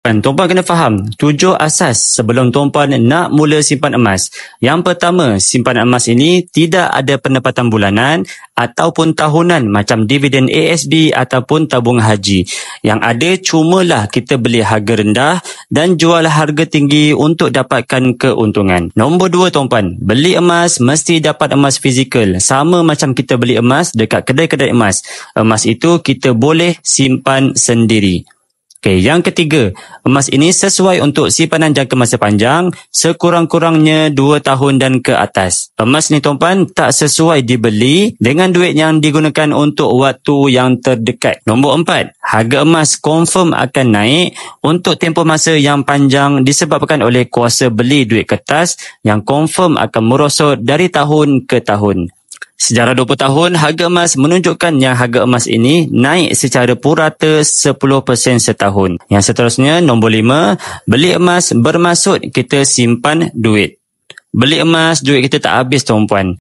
Tuan-puan kena faham 7 asas sebelum tuan-puan nak mula simpan emas. Yang pertama, simpanan emas ini tidak ada pendapatan bulanan ataupun tahunan macam dividen ASB ataupun tabung haji. Yang ada cumalah kita beli harga rendah dan jual harga tinggi untuk dapatkan keuntungan. Nombor 2 tuan-puan, beli emas mesti dapat emas fizikal. Sama macam kita beli emas dekat kedai-kedai emas. Emas itu kita boleh simpan sendiri. Okey, yang ketiga, emas ini sesuai untuk simpanan jangka masa panjang, sekurang-kurangnya 2 tahun dan ke atas. Emas ni tuan-puan tak sesuai dibeli dengan duit yang digunakan untuk waktu yang terdekat. Nombor 4, harga emas confirm akan naik untuk tempoh masa yang panjang disebabkan oleh kuasa beli duit kertas yang confirm akan merosot dari tahun ke tahun. Sejarah 20 tahun, harga emas menunjukkan yang harga emas ini naik secara purata 10% setahun. Yang seterusnya, nombor 5, beli emas bermaksud kita simpan duit. Beli emas, duit kita tak habis tuan-puan.